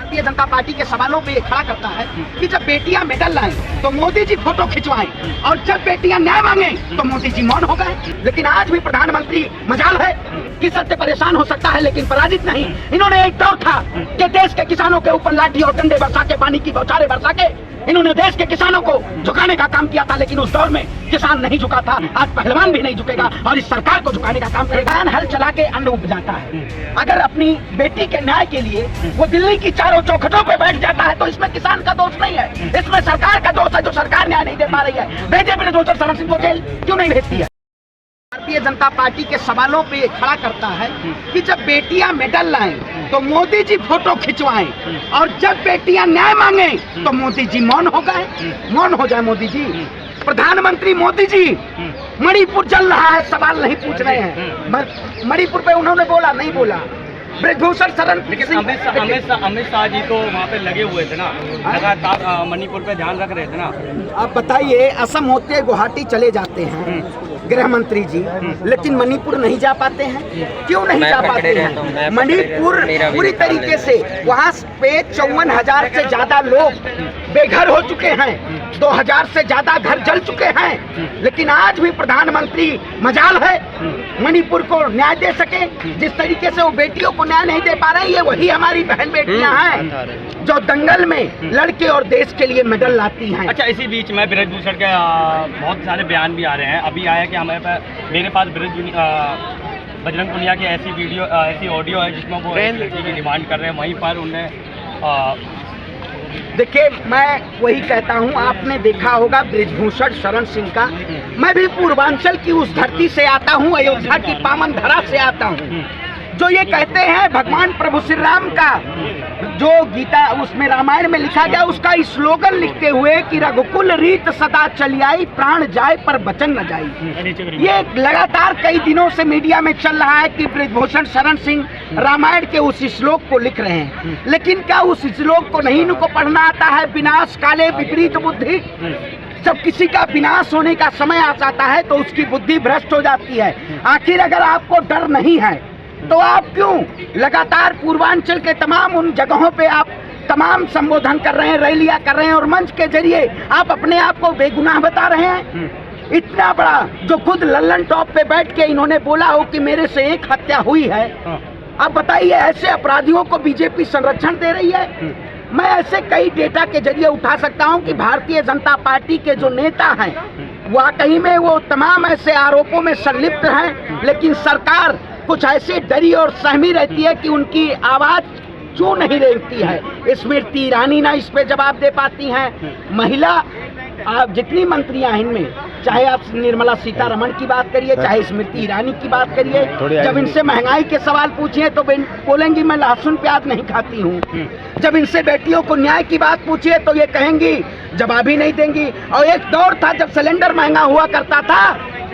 Bharatiya Janata party के सवालों पे ये खड़ा करता है कि जब बेटियां मेडल लाएं तो मोदी जी फोटो खिंचवाएं और जब बेटियां न्याय मांगे तो मोदी जी मौन हो गए। लेकिन आज भी प्रधानमंत्री मजाल है कि सत्य परेशान हो सकता है लेकिन पराजित नहीं। इन्होंने एक दौर था कि देश के किसानों के ऊपर लाठी और डंडे बरसा के, पानी की बौछारें बरसा के इन्होंने देश के किसानों को झुकाने का काम किया था, लेकिन उस दौर में किसान नहीं झुका था। आज पहलवान भी नहीं झुकेगा और इस सरकार को झुकाने का काम करेगा। हल चला के अन्न उपजाता है, अगर अपनी बेटी के न्याय के लिए वो दिल्ली की चारों चौखटों पे बैठ जाता है तो इसमें किसान का दोष नहीं है, इसमें सरकार का दोष है जो सरकार न्याय नहीं दे पा रही है। भेजे बृजभूषण शरण सिंह को जेल क्यों नहीं भेजती है? भारतीय जनता पार्टी के सवालों पे ये खड़ा करता है कि जब बेटियां मेडल लाएं तो मोदी जी फोटो खिंचवाएं और जब बेटियां न्याय मांगे तो मोदी जी मौन हो गए। मौन हो जाए मोदी जी। प्रधानमंत्री मोदी जी मणिपुर जल रहा है, सवाल नहीं पूछ रहे हैं। मणिपुर पे उन्होंने बोला नहीं बोला। बृजभूषण शरण अमित शाह जी तो वहाँ पे लगे हुए थे ना, लगातार मणिपुर पे ध्यान रख रहे थे ना। आप बताइए, असम होते गुवाहाटी चले जाते हैं गृह मंत्री जी, लेकिन मणिपुर नहीं जा पाते हैं। क्यों नहीं जा पाते हैं? मणिपुर पूरी तरीके से वहाँ पे 54,000 से ज्यादा लोग बेघर हो चुके हैं, 2,000 से ज्यादा घर जल चुके हैं, लेकिन आज भी प्रधानमंत्री मजाल है मणिपुर को न्याय दे सके। जिस तरीके से वो बेटियों को न्याय नहीं दे पा रहे हैं, ये वही हमारी बहन बेटियां हैं जो दंगल में लड़के और देश के लिए मेडल लाती हैं। अच्छा, इसी बीच में बृजभूषण के बहुत सारे बयान भी आ रहे हैं। अभी आया कि मेरे पास बजरंग पुनिया की ऐसी वीडियो, ऐसी ऑडियो है जिसमें वो लड़की की डिमांड कर रहे हैं। वहीं पर उन्हें देखिए, मैं वही कहता हूँ, आपने देखा होगा बृजभूषण शरण सिंह का। मैं भी पूर्वांचल की उस धरती से आता हूँ, अयोध्या की पावन धरा से आता हूँ, जो ये कहते हैं भगवान प्रभु श्री राम का जो गीता उसमें रामायण में लिखा गया, उसका स्लोगन लिखते हुए कि रघुकुल रीत सदा चली आई, प्राण जाए पर वचन न जाई। ये लगातार कई दिनों से मीडिया में चल रहा है कि बृजभूषण शरण सिंह रामायण के उस श्लोक को लिख रहे हैं, लेकिन क्या उस श्लोक को नहीं इनको पढ़ना आता है? विनाश काले विपरीत बुद्धि। जब किसी का विनाश होने का समय आ जाता है तो उसकी बुद्धि भ्रष्ट हो जाती है। आखिर अगर आपको डर नहीं है तो आप क्यों लगातार पूर्वांचल के तमाम उन जगहों पे आप तमाम संबोधन कर रहे हैं, रैलियां कर रहे हैं और मंच के जरिए आप अपने आप को बेगुनाह बता रहे हैं? इतना बड़ा जो खुद लल्लन टॉप पे बैठ के इन्होंने बोला हो कि मेरे से एक हत्या हुई है, अब बताइए ऐसे अपराधियों को बीजेपी संरक्षण दे रही है? मैं ऐसे कई डेटा के जरिए उठा सकता हूं कि भारतीय जनता पार्टी के जो नेता हैं वाकई में वो तमाम ऐसे आरोपों में संलिप्त हैं, लेकिन सरकार कुछ ऐसी डरी और सहमी रहती है कि उनकी आवाज क्यों नहीं रेंगती है। स्मृति ईरानी ना इस पे जवाब दे पाती हैं। महिला आप जितनी मंत्रियां हैं इनमें, चाहे आप निर्मला सीतारमण की बात करिए, चाहे स्मृति ईरानी की बात करिए, जब इनसे महंगाई के सवाल पूछिए तो बोलेंगी मैं लहसुन प्याज नहीं खाती हूँ। जब इनसे बेटियों को न्याय की बात पूछिए तो ये कहेंगी, जवाब ही नहीं देंगी। और एक दौर था जब सिलेंडर महंगा हुआ करता था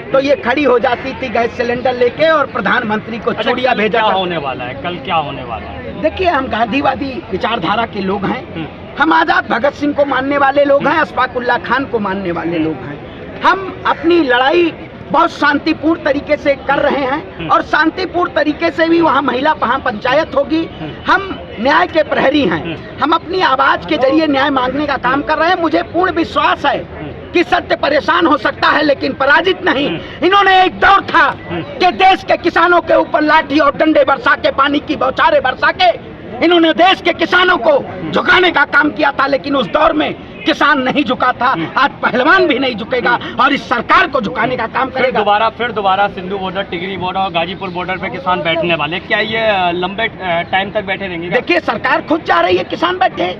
तो ये खड़ी हो जाती थी गैस सिलेंडर लेके और प्रधानमंत्री को चूड़िया भेजा। क्या होने वाला है, कल क्या होने वाला है? देखिए, हम गांधीवादी विचारधारा के लोग हैं, हम आजाद भगत सिंह को मानने वाले लोग हैं, अशफाकुल्लाह खान को मानने वाले लोग हैं। हम अपनी लड़ाई बहुत शांतिपूर्ण तरीके से कर रहे हैं और शांतिपूर्ण तरीके से भी वहाँ महिला पंचायत होगी। हम न्याय के प्रहरी हैं, हम अपनी आवाज के जरिए न्याय मांगने का काम कर रहे हैं। मुझे पूर्ण विश्वास है कि सत्य परेशान हो सकता है लेकिन पराजित नहीं। इन्होंने एक दौर था कि देश के किसानों के ऊपर लाठी और डंडे बरसा के, पानी की बौछारें बरसा के इन्होंने देश के किसानों को झुकाने का काम किया था, लेकिन उस दौर में किसान नहीं झुका था। आज पहलवान भी नहीं झुकेगा और इस सरकार को झुकाने का काम करेगा। फिर दोबारा सिंधु बॉर्डर, टिगरी बॉर्डर और गाजीपुर बॉर्डर पे किसान बैठने वाले, क्या ये लंबे टाइम तक बैठे रहेंगे? देखिए, सरकार खुद चाह रही है किसान बैठे।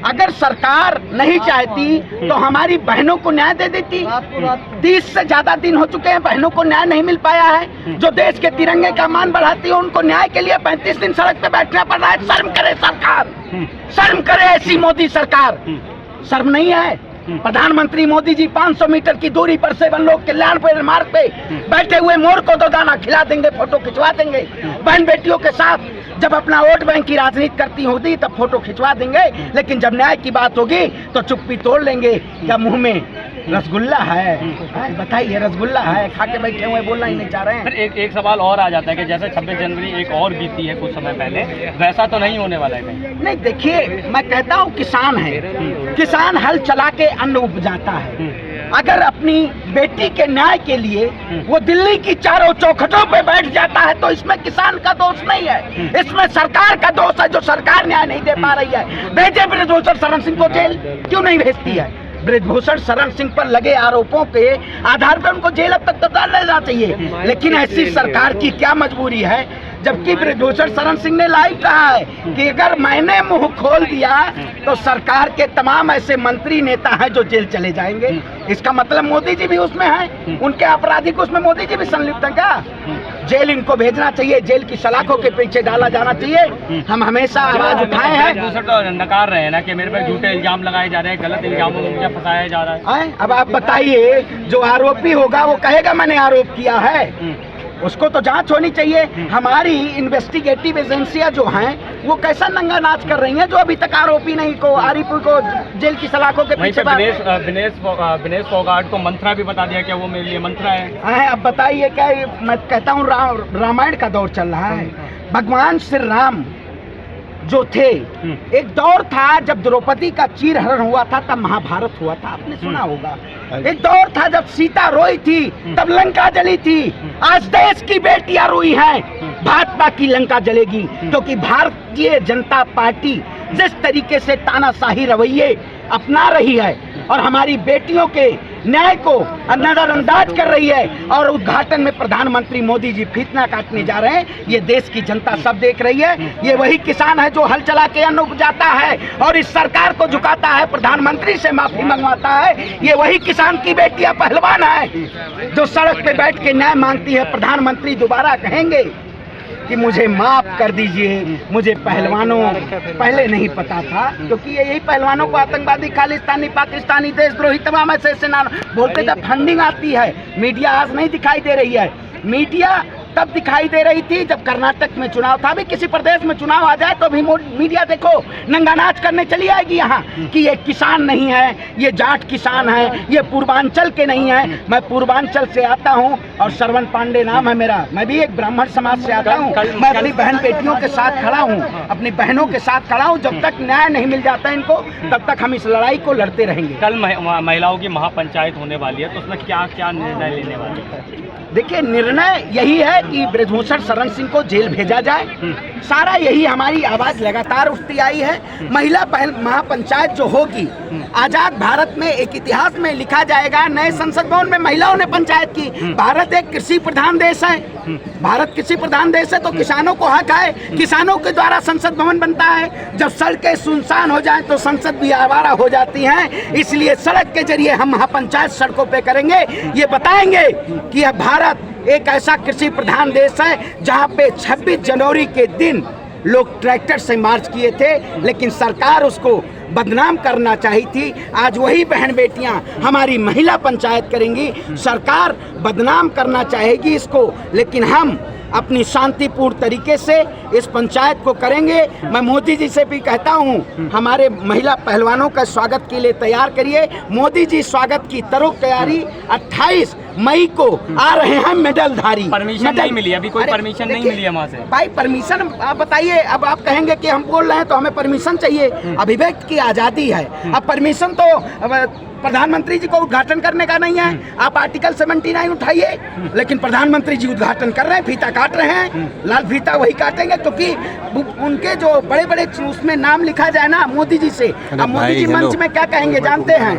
अगर सरकार नहीं चाहती तो हमारी बहनों को न्याय दे देती। 30 से ज्यादा दिन हो चुके हैं, बहनों को न्याय नहीं मिल पाया है। जो देश के तिरंगे का मान बढ़ाती है उनको न्याय के लिए 35 दिन सड़क पे बैठना पड़ रहा है। शर्म करे सरकार, शर्म करे ऐसी मोदी सरकार। शर्म नहीं है? प्रधानमंत्री मोदी जी 500 मीटर की दूरी पर से लोक कल्याण पे मार्ग पे बैठे हुए मोर को तो दाना खिला देंगे, फोटो खिंचवा देंगे। बहन बेटियों के साथ जब अपना वोट बैंक की राजनीति करती होती तब फोटो खिंचवा देंगे, लेकिन जब न्याय की बात होगी तो चुप्पी तोड़ लेंगे या मुंह में रसगुल्ला है, बताइए रसगुल्ला है, खा के बैठे हुए बोलना ही नहीं चाह रहे हैं। फिर एक सवाल और आ जाता है कि जैसे 26 जनवरी एक और बीती है कुछ समय पहले, वैसा तो नहीं होने वाला है कहीं? नहीं, देखिए मैं कहता हूँ किसान है, किसान हल चला के अन्न उपजाता है। अगर अपनी बेटी के न्याय के लिए वो दिल्ली की चारों चौखटों पे बैठ जाता है तो इसमें किसान का दोष नहीं है, इसमें सरकार का दोष है जो सरकार न्याय नहीं दे पा रही है। भेजे बृजभूषण शरण सिंह को जेल क्यों नहीं भेजती है? बृजभूषण शरण सिंह पर लगे आरोपों के आधार पर उनको जेल अब तक तो डाल देना चाहिए, लेकिन ऐसी सरकार की क्या मजबूरी है, जबकि बृजभूषण शरण सिंह ने लाइव कहा है कि अगर मैंने मुंह खोल दिया तो सरकार के तमाम ऐसे मंत्री नेता हैं जो जेल चले जाएंगे। इसका मतलब मोदी जी भी उसमें हैं, उनके आपराधिक उसमें मोदी जी भी संलिप्त हैं क्या? जेल इनको भेजना चाहिए, जेल की सलाखों के पीछे डाला जाना चाहिए। हम हमेशा आवाज उठाए हैं। दूसरा तो नकार रहे हैं ना कि मेरे पर झूठे इल्जाम लगाए जा रहे हैं, गलत इल्जामों में मुझे फंसाया जा रहा है। अब आप बताइए, जो आरोपी होगा वो कहेगा मैंने आरोप किया है, उसको तो जांच होनी चाहिए। हमारी इन्वेस्टिगेटिव एजेंसियां जो हैं वो कैसा नंगा नाच कर रही हैं जो अभी तक आरोपी नहीं को, आरोपी को जेल की सलाखों के पीछे। विनेश फोगाट को मंत्रा भी बता दिया, क्या वो मेरे लिए मंत्रा है? अब बताइए, क्या मैं कहता हूँ रामायण का दौर चल रहा है। भगवान श्री राम जो थे, एक दौर था जब द्रौपदी का चीरहरण हुआ था, तब महाभारत हुआ था, आपने सुना होगा। एक दौर था जब सीता रोई थी, तब लंका जली थी। आज देश की बेटियां रोई हैं, भाजपा की लंका जलेगी, क्योंकि भारतीय जनता पार्टी जिस तरीके से तानाशाही रवैये अपना रही है और हमारी बेटियों के न्याय को नजरअंदाज कर रही है, और उद्घाटन में प्रधानमंत्री मोदी जी फीतना काटने जा रहे हैं, ये देश की जनता सब देख रही है। ये वही किसान है जो हल चला के अन्न उपजाता है और इस सरकार को झुकाता है, प्रधानमंत्री से माफी मंगवाता है। ये वही किसान की बेटियां पहलवान है जो सड़क पे बैठ के न्याय मांगती है। प्रधानमंत्री दोबारा कहेंगे कि मुझे माफ कर दीजिए, मुझे पहलवानों पहले नहीं पता था, क्योंकि यही पहलवानों को आतंकवादी, खालिस्तानी, पाकिस्तानी, देशद्रोही तमाम ऐसे नाम बोलते जब फंडिंग आती है। मीडिया आज नहीं दिखाई दे रही है, मीडिया तब दिखाई दे रही थी जब कर्नाटक में चुनाव था। अभी किसी प्रदेश में चुनाव आ जाए तो भी मीडिया देखो नंगा नाच करने चली आएगी यहाँ कि ये किसान नहीं है, ये जाट किसान है, ये पूर्वांचल के नहीं है। मैं पूर्वांचल से आता हूँ और श्रवण पांडे नाम है मेरा, मैं भी एक ब्राह्मण समाज से आता हूँ। मैं अपनी बहन बेटियों के साथ खड़ा हूँ, अपनी बहनों के साथ खड़ा हूँ। जब तक न्याय नहीं मिल जाता इनको तब तक हम इस लड़ाई को लड़ते रहेंगे। कल महिलाओं की महापंचायत होने वाली है, तो उसमें क्या क्या निर्णय लेने वाले हैं? देखिए, निर्णय यही है कि बृजभूषण शरण सिंह को जेल भेजा जाए। सारा यही हमारी आवाज लगातार उठती आई है। महिला महापंचायत जो होगी, आजाद भारत में एक इतिहास में लिखा जाएगा, नए संसद भवन में महिलाओं ने पंचायत की। भारत एक कृषि प्रधान देश है, भारत कृषि प्रधान देश है, तो किसानों को हक है, किसानों के द्वारा संसद भवन बनता है। जब सड़कें सुनसान हो जाएं तो संसद भी आवारा हो जाती हैं। इसलिए सड़क के जरिए हम महापंचायत सड़कों पे करेंगे, ये बताएंगे कि अब भारत एक ऐसा कृषि प्रधान देश है जहां पे 26 जनवरी के दिन लोग ट्रैक्टर से मार्च किए थे, लेकिन सरकार उसको बदनाम करना चाही थी। आज वही बहन बेटियां हमारी महिला पंचायत करेंगी, सरकार बदनाम करना चाहेगी इसको, लेकिन हम अपनी शांतिपूर्ण तरीके से इस पंचायत को करेंगे। मैं मोदी जी से भी कहता हूं, हमारे महिला पहलवानों का स्वागत के लिए तैयार करिए। मोदी जी स्वागत की तरो तैयारी 28 मई को आ रहे हैं मेडलधारी। परमिशन नहीं मिली अभी, कोई परमिशन नहीं मिली है वहाँ से। भाई परमिशन आप बताइए, अब आप कहेंगे कि हम बोल रहे हैं तो हमें परमिशन चाहिए, अभिव्यक्ति की आज़ादी है। अब परमिशन तो प्रधानमंत्री जी को उद्घाटन करने का नहीं है। आप आर्टिकल 79 उठाइए, लेकिन प्रधानमंत्री जी उद्घाटन कर रहे हैं, फीता काट रहे हैं, लाल फीता वही काटेंगे, क्योंकि उनके जो बड़े बड़े उसमें नाम लिखा जाए ना मोदी जी से। अब मोदी जी मंच में क्या कहेंगे जानते हैं?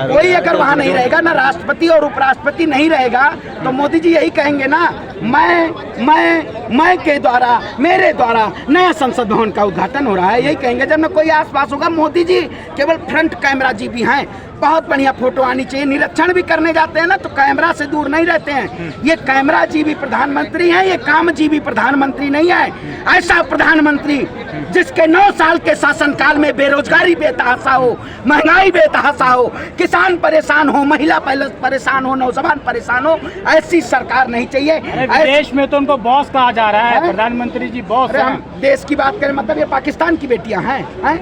कोई अगर वहाँ नहीं रहेगा, ना राष्ट्रपति और उपराष्ट्रपति नहीं रहेगा, तो मोदी जी यही कहेंगे ना, मैं के द्वारा, मेरे द्वारा नया संसद भवन का उद्घाटन हो रहा है, यही कहेंगे। जब न कोई आसपास होगा, मोदी जी केवल फ्रंट कैमरा जी भी हैं, बहुत बढ़िया फोटो आनी चाहिए। निरीक्षण भी करने जाते हैं ना तो कैमरा से दूर नहीं रहते हैं। ये कैमरा जीवी प्रधानमंत्री हैं, ये काम जीवी प्रधानमंत्री नहीं है। ऐसा प्रधानमंत्री जिसके 9 साल के शासनकाल में बेरोजगारी बेतहाशा हो, महंगाई बेतहाशा हो, किसान परेशान हो, महिला परेशान हो, नौजवान परेशान हो, ऐसी सरकार नहीं चाहिए। देश में तो उनको बॉस कहा जा रहा है, प्रधानमंत्री जी बॉस हैं। हम देश की बात करें मतलब ये पाकिस्तान की बेटियां हैं?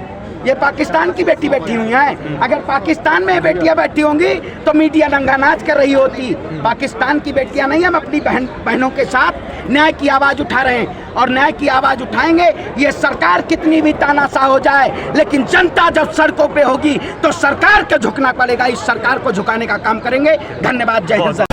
ये पाकिस्तान की बेटी बैठी हुई हैं। अगर पाकिस्तान में बेटियां बैठी होंगी तो मीडिया नंगा नाच कर रही होती। पाकिस्तान की बेटियां नहीं, हम अपनी बहनों के साथ न्याय की आवाज़ उठा रहे हैं और न्याय की आवाज़ उठाएंगे। ये सरकार कितनी भी तानाशाह हो जाए, लेकिन जनता जब सड़कों पे होगी तो सरकार को झुकना पड़ेगा। इस सरकार को झुकाने का काम करेंगे। धन्यवाद। जय हिंद।